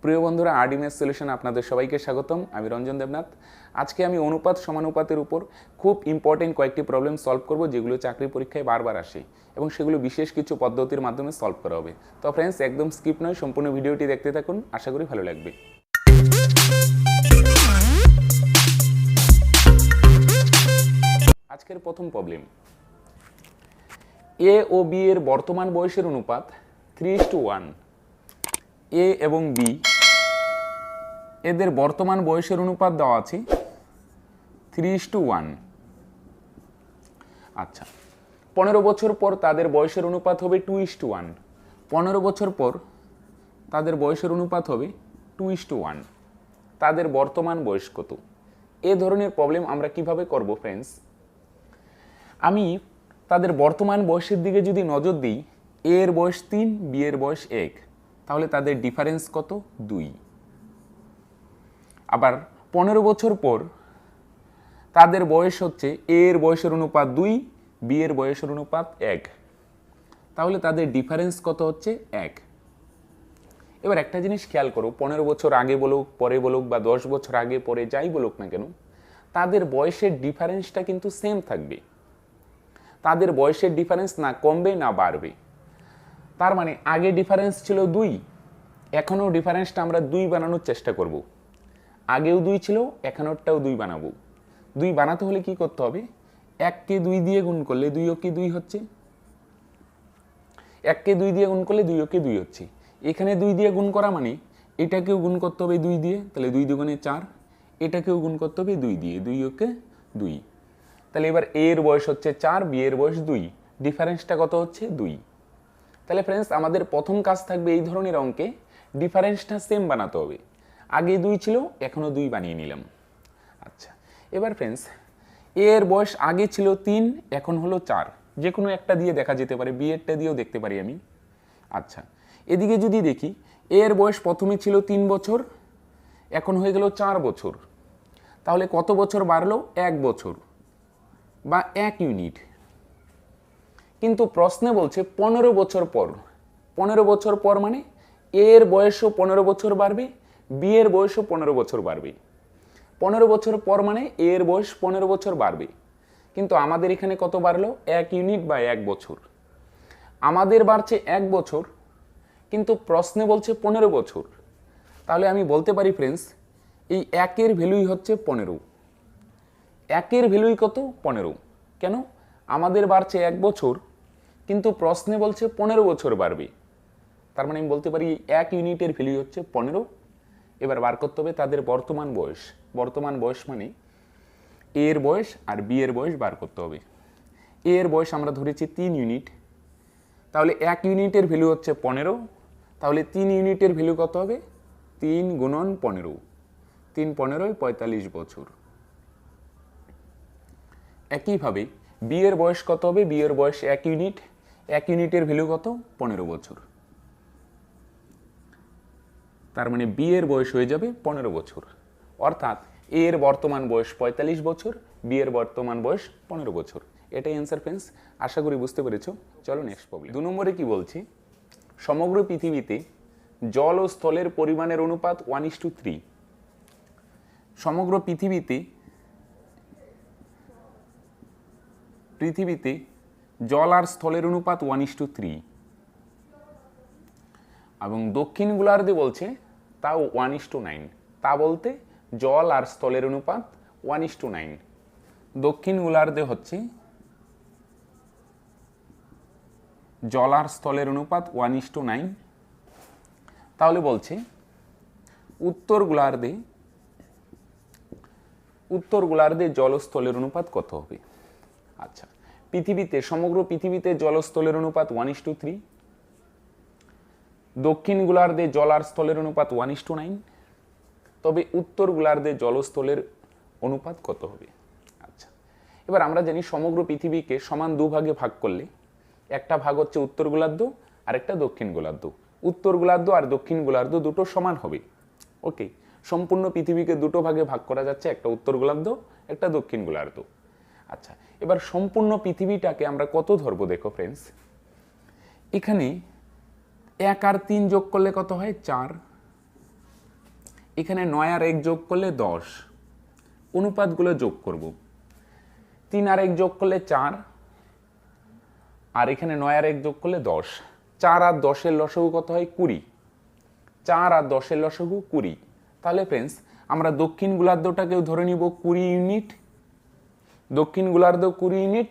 প্রিয় বন্ধুরা, RD math solution আপনাদের সবাইকে স্বাগতম। আমি রঞ্জন দেবনাথ। আজকে আমি অনুপাত সমানুপাতের উপর খুব ইম্পর্টেন্ট কয়েকটি প্রবলেম সলভ করব, যেগুলো চাকরি পরীক্ষায় বারবার আসে এবং সেগুলো বিশেষ কিছু পদ্ধতির মাধ্যমে সলভ করা হবে। তো ফ্রেন্ডস, একদম স্কিপ নয়, সম্পূর্ণ ভিডিওটি দেখতে থাকুন, আশা করি ভালো লাগবে। আজকের প্রথম প্রবলেম, এ ও বি এর বর্তমান বয়সের অনুপাত 3:1। এ এবং বি এদের বর্তমান বয়সের অনুপাত দেওয়া আছে 3:1। আচ্ছা, 15 বছর পর তাদের বয়সের অনুপাত হবে 2:1। 15 বছর পর তাদের বয়সের অনুপাত হবে 2:1। তাদের বর্তমান বয়স কত? এ ধরনের প্রবলেম আমরা কিভাবে করব ফ্রেন্ডস? আমি তাদের বর্তমান বয়সের দিকে যদি নজর দিই, এ এর বয়স 3, বি এর বয়স 1, তাহলে তাদের ডিফারেন্স কত? 2। আবার 15 বছর পর তাদের বয়স হচ্ছে, এ এর বয়সের অনুপাত 2, বি এর বয়সের অনুপাত 1, তাহলে তাদের ডিফারেন্স কত হচ্ছে? 1। এবার একটা জিনিস খেয়াল করো, 15 বছর আগে বলুক, পরে বলুক, বা 10 বছর আগে পরে যাই বলুক না কেন, তাদের বয়সের ডিফারেন্সটা কিন্তু সেম থাকবে। তাদের বয়সের ডিফারেন্স না কমবে না বাড়বে। তার মানে আগে ডিফারেন্স ছিল 2, এখনও ডিফারেন্সটা আমরা 2 বানানোর চেষ্টা করব। আগেও 2 ছিল, এখনটাও 2 বানাবো। 2 বানাতে হলে কি করতে হবে? 1কে 2 দিয়ে গুণ করলে 2 কে 2 হচ্ছে। 1কে 2 দিয়ে গুণ করলে 2 কে 2 হচ্ছে। এখানে 2 দিয়ে গুণ করা মানে এটাকেও গুণ করতে হবে 2 দিয়ে, তাহলে 2 দুগুণে 4। এটাকেও গুণ করতে হবে 2 দিয়ে, 2 কে 2। তাহলে এবার এ এর বয়স হচ্ছে 4, বি এর বয়স 2, ডিফারেন্সটা কত হচ্ছে? 2। তাহলে ফ্রেন্ডস, আমাদের প্রথম কাজ থাকবে এই ধরনের অঙ্কে ডিফারেন্সটা সেম বানাতে হবে। আগে 2 ছিল, এখনও 2 বানিয়ে নিলাম। আচ্ছা, এবার ফ্রেন্ডস, এ এর বয়স আগে ছিল 3, এখন হলো 4। যে কোনো একটা দিয়ে দেখা যেতে পারে, বি এরটা দিয়েও দেখতে পারি আমি। আচ্ছা, এদিকে যদি দেখি, এ এর বয়স প্রথমে ছিল 3 বছর, এখন হয়ে গেল 4 বছর। তাহলে কত বছর বাড়লো? 1 বছর বা 1 ইউনিট। কিন্তু প্রশ্নে বলছে 15 বছর পর। 15 বছর পর মানে এ এর বয়সও 15 বছর বাড়বে, বি এর বয়সও 15 বছর বাড়বে। 15 বছর পর মানে এ এর বয়স 15 বছর বাড়বে। কিন্তু আমাদের এখানে কত বাড়লো? 1 ইউনিট বা 1 বছর। আমাদের বাড়ছে 1 বছর, কিন্তু প্রশ্নে বলছে 15 বছর। তাহলে আমি বলতে পারি ফ্রেন্ডস, এই 1 এর ভ্যালুই হচ্ছে 15। 1 এর ভ্যালুই কত? 15। কেন? আমাদের বাড়ছে 1 বছর, কিন্তু প্রশ্নে বলছে 15 বছর বাড়বে। তার মানে আমি বলতে পারি 1 ইউনিটের ভ্যালু হচ্ছে 15। এবার বার করতে হবে তাদের বর্তমান বয়স। বর্তমান বয়স মানে এ এর বয়স আর বি এর বয়স বার করতে হবে। এ এর বয়স আমরা ধরেছি 3 ইউনিট, তাহলে 1 ইউনিটের ভ্যালু হচ্ছে 15। তাহলে 3 ইউনিটের ভ্যালু কত হবে? 3 গুণন 15, 3 15 45 বছর। একইভাবে বি এর বয়স কত হবে? বি এর বয়স 1 ইউনিট, 1 ইউনিটের ভ্যালু কত? 15 বছর। তার মানে বি এর বয়স হয়ে যাবে 15 বছর। অর্থাৎ এ এর বর্তমান বয়স 45 বছর, বি এর বর্তমান বয়স 15 বছর। এটাই অ্যান্সার ফ্রেন্ডস। আশা করি বুঝতে পেরেছো। চলো নেক্সট প্রবলেম। 2 নম্বরে কি বলছি? সমগ্র পৃথিবীতে জল ও স্থলের পরিমাণের অনুপাত 1:3। সমগ্র পৃথিবীতে জল আর স্থলের অনুপাত 1:3, এবং দক্ষিণ গোলার্ধে বলছে তাও 1:9। তা বলতে জল আর স্থলের অনুপাত 1:9। দক্ষিণ গোলার্ধে হচ্ছে জল আর স্থলের অনুপাত 1:9। তাহলে বলছে উত্তর গোলার্ধে জল ও স্থলের অনুপাত কত হবে? আচ্ছা, সমগ্র পৃথিবীতে জল ও স্থলের অনুপাত 1:3, দক্ষিণ গোলার্ধে জল আর স্থলের অনুপাত 1:9। তবে উত্তর গোলার্ধে জল ও স্থলের অনুপাত কত হবে? আচ্ছা, এবার আমরা জানি সমগ্র পৃথিবীকে সমান 2 ভাগে ভাগ করলে একটা ভাগ হচ্ছে উত্তর গোলার্ধ আর একটা দক্ষিণ গোলার্ধ। উত্তর গোলার্ধ আর দক্ষিণ গোলার্ধ দুটো সমান হবে। ওকে, সম্পূর্ণ পৃথিবীকে 2টো ভাগে ভাগ করা যাচ্ছে, একটা উত্তর গোলার্ধ, একটা দক্ষিণ গোলার্ধ। আচ্ছা, এবার সম্পূর্ণ পৃথিবীটাকে আমরা কত ধরবো? দেখো ফ্রেন্ডস, এখানে 1 আর 3 যোগ করলে কত হয়? 4। এখানে 9 আর 1 যোগ করলে 10, অনুপাতগুলো যোগ করব। 3 আর 1 যোগ করলে 4, আর এখানে 9 আর 1 যোগ করলে 10। 4 আর 10 এর লসাগু কত হয়? 20। 4 আর 10 এর লসাগু 20। তাহলে ফ্রেন্ডস আমরা দক্ষিণ গোলার্ধটাকেও ধরে নিব 20 ইউনিট, দক্ষিণ গোলার্ধ 20 ইউনিট,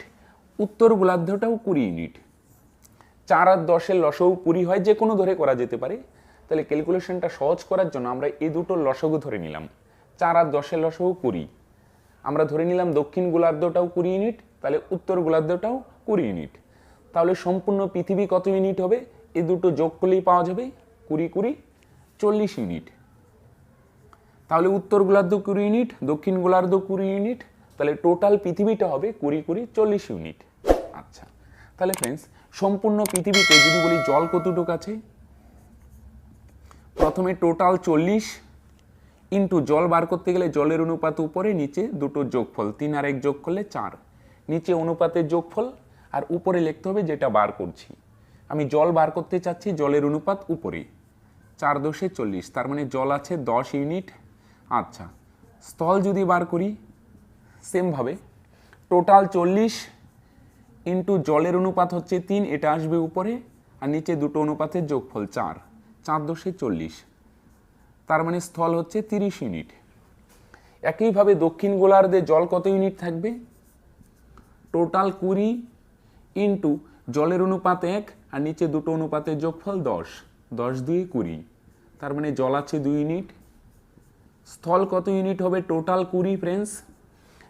উত্তর গোলার্ধটাও 20 ইউনিট। 4 আর 10 এর লসাগু 20 হয়, যে কোনো ধরে করা যেতে পারে। তাহলে ক্যালকুলেশনটা সহজ করার জন্য আমরা এই দুটোর লসাগু ধরে নিলাম। 4 আর 10 এর লসাগু 20, আমরা ধরে নিলাম দক্ষিণ গোলার্ধটাও 20 ইউনিট, তাহলে উত্তর গোলার্ধটাও 20 ইউনিট। তাহলে সম্পূর্ণ পৃথিবী কত ইউনিট হবে? এই দুটো যোগ করলেই পাওয়া যাবে 20 20 40 ইউনিট। তাহলে উত্তর গোলার্ধ 20 ইউনিট, দক্ষিণ গোলার্ধ 20 ইউনিট, তাহলে টোটাল পৃথিবীটা হবে 20 20 40 ইউনিট। আচ্ছা, তাহলে ফ্রেন্ডস সম্পূর্ণ পৃথিবীতে যদি বলি জল কতটুকু আছে, প্রথমে টোটাল 40 ইন্টু জল বার করতে গেলে জলের অনুপাত উপরে, নিচে দুটো যোগফল, 3 আর 1 যোগ করলে 4, নিচে অনুপাতের যোগফল, আর উপরে লিখতে হবে যেটা বার করছি। আমি জল বার করতে চাচ্ছি, জলের অনুপাত উপরে, 4 দশে 40, তার মানে জল আছে 10 ইউনিট। আচ্ছা, স্থল যদি বার করি সেমভাবে টোটাল 40 ইন্টু জলের অনুপাত হচ্ছে 3, এটা আসবে উপরে, আর নিচে দুটো অনুপাতের যোগফল 4, 4 দশে 40, তার মানে স্থল হচ্ছে 30 ইউনিট। একইভাবে দক্ষিণ গোলার্ধে জল কত ইউনিট থাকবে? টোটাল 20 ইন্টু জলের অনুপাত 1, আর নিচে দুটো অনুপাতের যোগফল 10, 10 দিয়ে 20, তার মানে জল আছে 2 ইউনিট। স্থল কত ইউনিট হবে? টোটাল 20 ফ্রেন্ডস,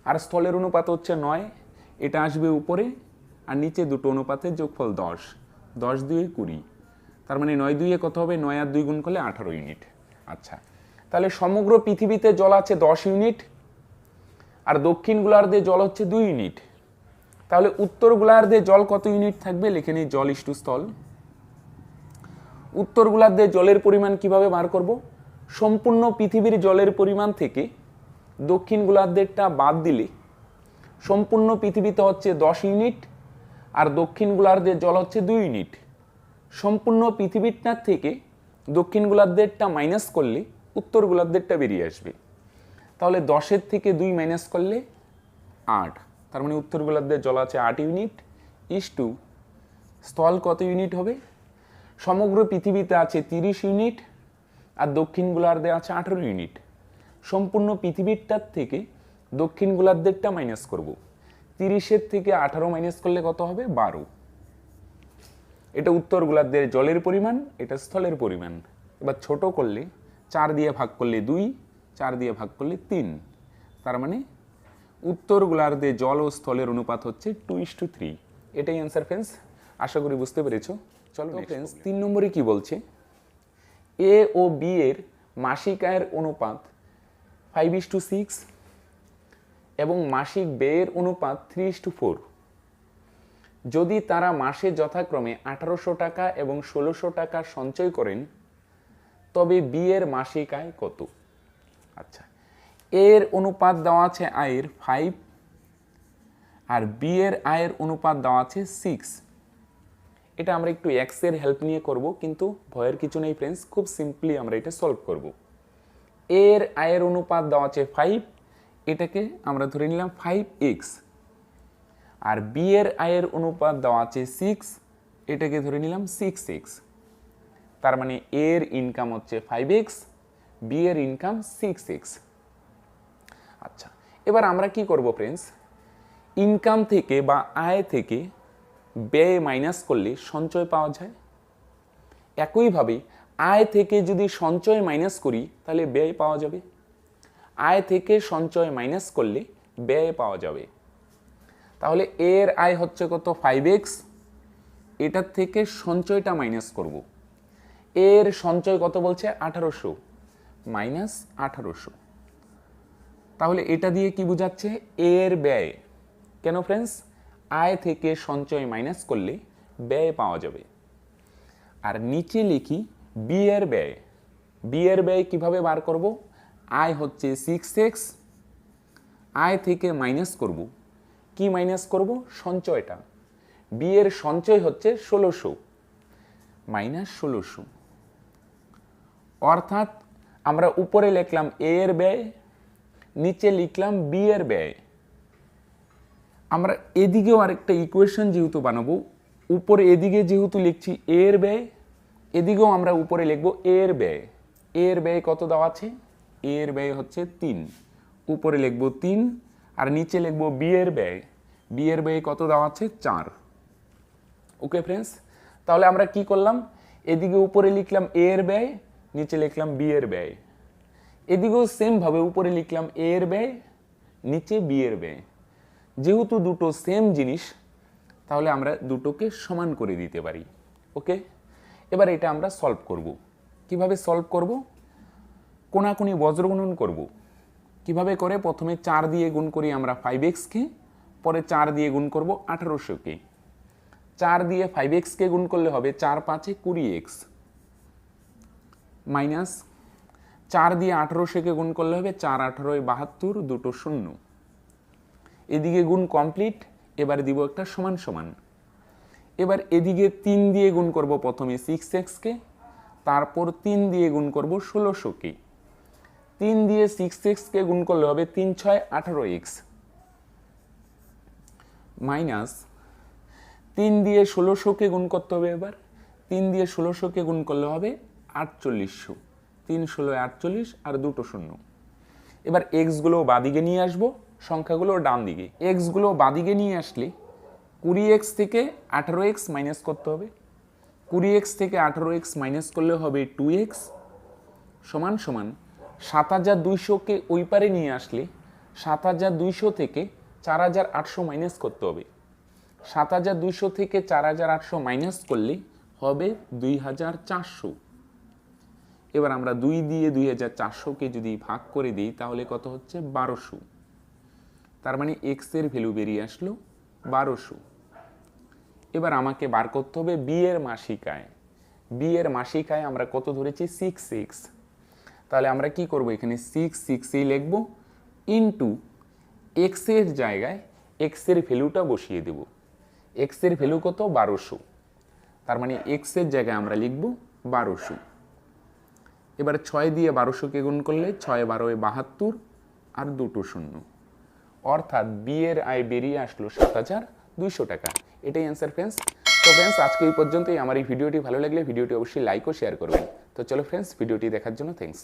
আর স্থলের অনুপাত হচ্ছে 9, এটা আসবে উপরে, আর নিচে দুটো অনুপাতের যোগফল 10, 10 দিয়ে 20, তার মানে 9 দুইয়ে কত হবে? 9 আর 2 গুণ করলে 18 ইউনিট। আচ্ছা, তাহলে সমগ্র পৃথিবীতে জল আছে 10 ইউনিট, আর দক্ষিণ গোলার্ধে জল হচ্ছে 2 ইউনিট। তাহলে উত্তর গোলার্ধে জল কত ইউনিট থাকবে? লিখে নিই জল ইস্টু স্থল। উত্তর গোলার্ধে জলের পরিমাণ কিভাবে বার করব? সম্পূর্ণ পৃথিবীর জলের পরিমাণ থেকে দক্ষিণ গোলার্ধেরটা বাদ দিলে সম্পূর্ণ পৃথিবীতে হচ্ছে 10 ইউনিট, আর দক্ষিণ গোলার্ধের জল হচ্ছে 2 ইউনিট। সম্পূর্ণ পৃথিবীটার থেকে দক্ষিণ গোলার্ধেরটা মাইনাস করলে উত্তর গোলার্ধেরটা বেরিয়ে আসবে। তাহলে 10-এর থেকে 2 মাইনাস করলে 8, তার মানে উত্তর গোলার্ধের জল আছে 8 ইউনিট। ইস্টু স্থল কত ইউনিট হবে? সমগ্র পৃথিবীতে আছে 30 ইউনিট, আর দক্ষিণ গোলার্ধে আছে 18 ইউনিট। সম্পূর্ণ পৃথিবীটার থেকে দক্ষিণ গোলার্ধেরটা মাইনাস করব। 30-এর থেকে 18 মাইনাস করলে কত হবে? 12। এটা উত্তর গোলার্ধের জলের পরিমাণ, এটা স্থলের পরিমাণ। এবার ছোট করলে 4 দিয়ে ভাগ করলে 2, 4 দিয়ে ভাগ করলে 3, তার মানে উত্তর গোলার্ধে জল ও স্থলের অনুপাত হচ্ছে 2:3। এটাই অ্যান্সার ফ্রেন্ডস, আশা করি বুঝতে পেরেছো। চলো ফ্রেন্ডস 3 নম্বরে কি বলছে? এ ও বি এর মাসিক আয়ের অনুপাত 5:6 এবং মাসিক ব্যয়ের অনুপাত 3:4। যদি তারা মাসে যথাক্রমে 1800 টাকা এবং 1600 টাকা সঞ্চয় করেন, তবে বি এর মাসিক আয় কত? আচ্ছা, এর অনুপাত দেওয়া আছে আয়ের 5, আর বি এর আয়ের অনুপাত দেওয়া আছে 6। এটা আমরা একটু এক্স এর হেল্প নিয়ে করব, কিন্তু ভয়ের কিছু নেই ফ্রেন্ডস, খুব সিম্পলি আমরা এটা সলভ করব। এর আয়ের অনুপাত দেওয়া আছে 5, এটাকে আমরা ধরে নিলাম 5x, আর বি এর আয়ের অনুপাত দেওয়া আছে 6, এটাকে ধরে নিলাম 6x। তার মানে এর ইনকাম হচ্ছে 5x, বি এর ইনকাম 6x। আচ্ছা, এবার আমরা কি করব ফ্রেন্ডস? ইনকাম থেকে বা আয় থেকে ব্যয় মাইনাস করলে সঞ্চয় পাওয়া যায়। একইভাবে আয় থেকে যদি সঞ্চয় মাইনাস করি তাহলে ব্যয় পাওয়া যাবে। আয় থেকে সঞ্চয় মাইনাস করলে ব্যয় পাওয়া যাবে। তাহলে এর আয় হচ্ছে কত? 5x, এটার থেকে সঞ্চয়টা মাইনাস করব। এর সঞ্চয় কত বলছে? 1800 মাইনাস 1800। তাহলে এটা দিয়ে কি বোঝাচ্ছে? এর ব্যয়। কেন ফ্রেন্ডস? আয় থেকে সঞ্চয় মাইনাস করলে ব্যয় পাওয়া যাবে। আর নিচে লিখি বি এর ব্যয়। বি এর ব্যয় কিভাবে বার করব? আয় হচ্ছে 6x, আয় থেকে মাইনাস করব। কি মাইনাস করব? সঞ্চয়টা। বি এর সঞ্চয় হচ্ছে 1600 মাইনাস 1600, অর্থাৎ আমরা উপরে লিখলাম এ এর ব্যয়, নিচে লিখলাম বি এর ব্যয়। আমরা এদিকেও আরেকটা ইকুয়েশন যেহেতু বানাবো, উপরে এদিকে যেহেতু লিখছি এ এর ব্যয়, এদিকেও আমরা উপরে লিখবো এ এর ব্যয়। এ এর ব্যয় কত দেওয়া আছে? এ এর ব্যয় হচ্ছে 3, উপরে লিখবো 3, আর নিচে লিখবো বি এর ব্যয়। বি এর ব্যয় কত দেওয়া আছে? 4। ওকে ফ্রেন্ডস, তাহলে আমরা কি করলাম? এদিকে উপরে লিখলাম এ এর ব্যয়, নিচে লিখলাম বি এর ব্যয়। এদিকেও সেম ভাবে উপরে লিখলাম এ এর ব্যয়, নিচে বি এর ব্যয়। যেহেতু দুটো সেম জিনিস, তাহলে আমরা দুটোকে সমান করে দিতে পারি। ওকে, এবার এটা আমরা সলভ করব। কিভাবে সলভ করব? কোনাকুনি বজ্রগুণন করব। কিভাবে করে? প্রথমে 4 দিয়ে গুণ করি আমরা 5x কে, পরে 4 দিয়ে গুণ করব 1800 কে। 4 দিয়ে 5x কে গুণ করলে হবে 4 5 20x, মাইনাস 4 দিয়ে 1800 কে গুণ করলে হবে 4 18 72, দুটো শূন্য। এদিকে গুণ কমপ্লিট, এবার দিব একটা সমান সমান। এবার এদিকে 3 দিয়ে গুণ করব প্রথমে 6x কে, তারপর 3 দিয়ে গুণ করব 1600 কে। 3 দিয়ে 6x কে গুণ করলে হবে 3 6 18x, মাইনাস 3 দিয়ে 1600 কে গুণ করতে হবে। এবার 3 দিয়ে 1600 কে গুণ করলে হবে 4800, 3 16 48 আর দুটো শূন্য। এবার এক্স গুলো বাদিকে নিয়ে আসবো, সংখ্যাগুলো ডান দিকে। এক্স গুলো বাদিকে নিয়ে আসলে 20x থেকে 18x মাইনাস করতে হবে। 20x থেকে 18x মাইনাস করলে হবে 2x, সমান সমান 7200 কে ওই পারে নিয়ে আসলে 7200 থেকে 4800 মাইনাস করতে হবে। 7200 থেকে 4800 মাইনাস করলে হবে 2400। এবার আমরা 2 দিয়ে 2400 কে যদি ভাগ করে দিই তাহলে কত হচ্ছে? 1200। তার মানে x এর ভ্যালু বেরিয়ে আসলো 1200। এবার আমাকে বার করতে হবে বি এর মাসিক আয়। বি এর মাসিক আয় আমরা কত ধরেছি? 6x। তাহলে আমরা কি করব? এখানে 6 লিখব, ইনটু x এর জায়গায় x এর ভ্যালুটা বসিয়ে দেব। x এর ভ্যালু কত? 1200। তার মানে x এর জায়গায় আমরা লিখব 1200। এবার 6 দিয়ে 1200 কে গুণ করলে 6 12 72 আর দুটো শূন্য, অর্থাৎ বি এর আয় বেরিয়ে আসলো 7200 টাকা। এটাই অ্যান্সার ফ্রেন্ডস। তো ফ্রেন্ডস আজকে এই পর্যন্তই। আমার এই ভিডিওটি ভালো লাগলে ভিডিওটি অবশ্যই লাইক ও শেয়ার করবেন। তো চলো ফ্রেন্ডস, ভিডিওটি দেখার জন্য থ্যাঙ্কস।